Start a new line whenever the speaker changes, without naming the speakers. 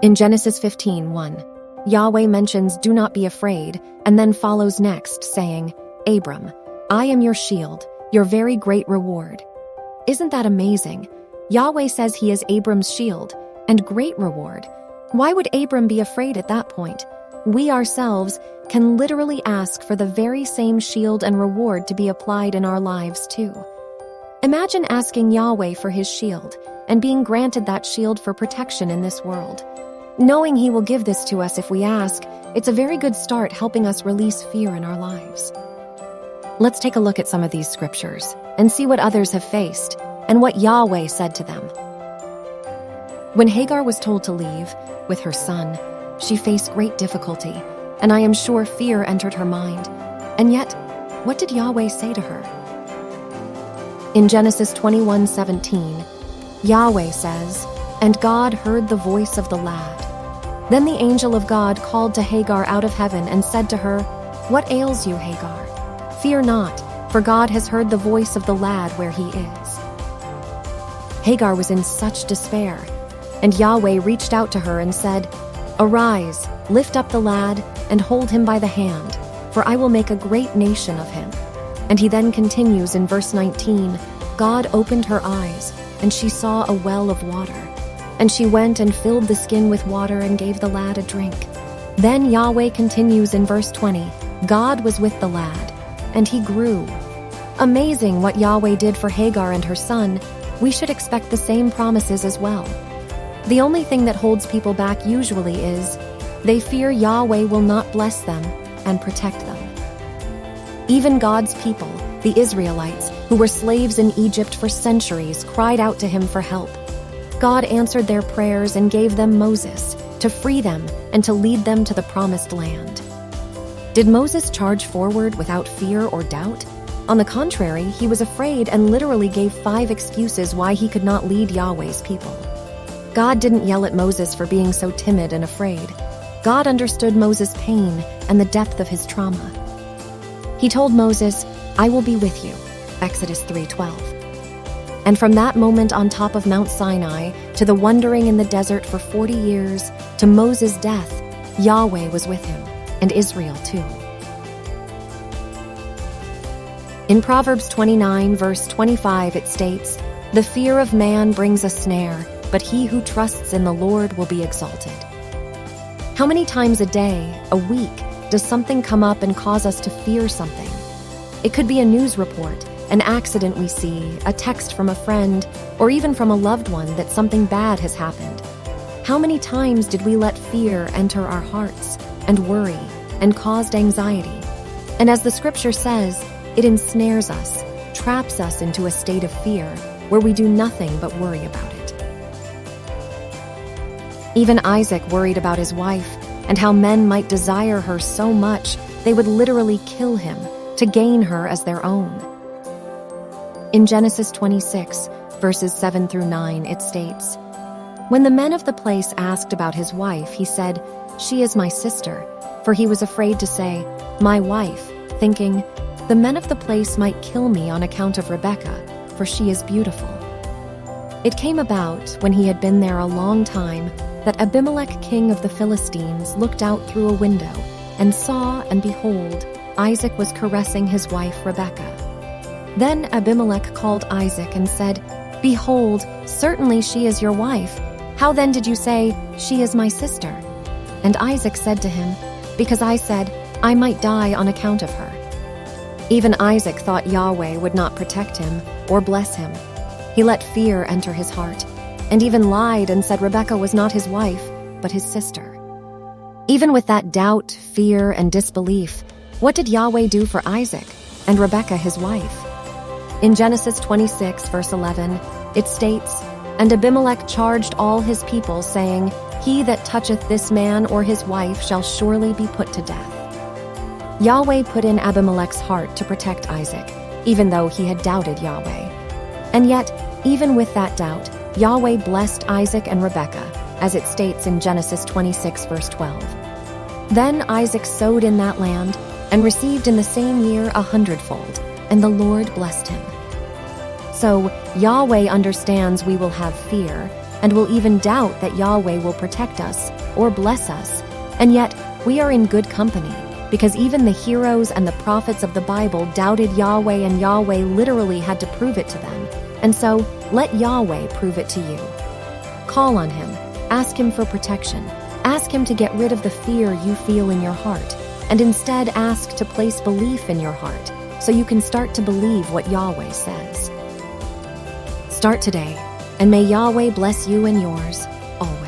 In Genesis 15:1, Yahweh mentions do not be afraid and then follows next saying, Abram, I am your shield, your very great reward. Isn't that amazing? Yahweh says he is Abram's shield and great reward. Why would Abram be afraid at that point? We ourselves can literally ask for the very same shield and reward to be applied in our lives too. Imagine asking Yahweh for his shield and being granted that shield for protection in this world. Knowing he will give this to us if we ask, it's a very good start helping us release fear in our lives. Let's take a look at some of these scriptures and see what others have faced and what Yahweh said to them. When Hagar was told to leave with her son, she faced great difficulty, and I am sure fear entered her mind. And yet, what did Yahweh say to her? In Genesis 21:17, Yahweh says, And God heard the voice of the lad. Then the angel of God called to Hagar out of heaven and said to her, What ails you, Hagar? Fear not, for God has heard the voice of the lad where he is. Hagar was in such despair, and Yahweh reached out to her and said, Arise, lift up the lad, and hold him by the hand, for I will make a great nation of him. And he then continues in verse 19, God opened her eyes, and she saw a well of water. And she went and filled the skin with water and gave the lad a drink. Then Yahweh continues in verse 20, God was with the lad, and he grew. Amazing what Yahweh did for Hagar and her son. We should expect the same promises as well. The only thing that holds people back usually is they fear Yahweh will not bless them and protect them. Even God's people, the Israelites, who were slaves in Egypt for centuries, cried out to him for help. God answered their prayers and gave them Moses to free them and to lead them to the promised land. Did Moses charge forward without fear or doubt? On the contrary, he was afraid and literally gave 5 excuses why he could not lead Yahweh's people. God didn't yell at Moses for being so timid and afraid. God understood Moses' pain and the depth of his trauma. He told Moses, I will be with you, Exodus 3:12. And from that moment on top of Mount Sinai, to the wandering in the desert for 40 years, to Moses' death, Yahweh was with him, and Israel too. In Proverbs 29, verse 25, it states, The fear of man brings a snare, but he who trusts in the Lord will be exalted. How many times a day, a week, does something come up and cause us to fear something? It could be a news report, an accident we see, a text from a friend, or even from a loved one that something bad has happened. How many times did we let fear enter our hearts and worry and caused anxiety? And as the scripture says, it ensnares us, traps us into a state of fear where we do nothing but worry about it. Even Isaac worried about his wife and how men might desire her so much they would literally kill him to gain her as their own. In Genesis 26, verses 7 through 9, it states, When the men of the place asked about his wife, he said, She is my sister, for he was afraid to say, My wife, thinking, The men of the place might kill me on account of Rebekah, for she is beautiful. It came about, when he had been there a long time, that Abimelech king of the Philistines looked out through a window and saw, and behold, Isaac was caressing his wife Rebekah. Then Abimelech called Isaac and said, Behold, certainly she is your wife. How then did you say, She is my sister? And Isaac said to him, Because I said, I might die on account of her. Even Isaac thought Yahweh would not protect him or bless him. He let fear enter his heart, and even lied and said Rebekah was not his wife, but his sister. Even with that doubt, fear, and disbelief, what did Yahweh do for Isaac and Rebekah his wife? In Genesis 26, verse 11, it states, And Abimelech charged all his people, saying, He that toucheth this man or his wife shall surely be put to death. Yahweh put in Abimelech's heart to protect Isaac, even though he had doubted Yahweh. And yet, even with that doubt, Yahweh blessed Isaac and Rebekah, as it states in Genesis 26, verse 12. Then Isaac sowed in that land and received in the same year 100-fold, and the Lord blessed him. So Yahweh understands we will have fear, and will even doubt that Yahweh will protect us or bless us. And yet, we are in good company, because even the heroes and the prophets of the Bible doubted Yahweh, and Yahweh literally had to prove it to them. And so, let Yahweh prove it to you. Call on Him, ask Him for protection, ask Him to get rid of the fear you feel in your heart, and instead ask to place belief in your heart so you can start to believe what Yahweh says. Start today, and may Yahweh bless you and yours always.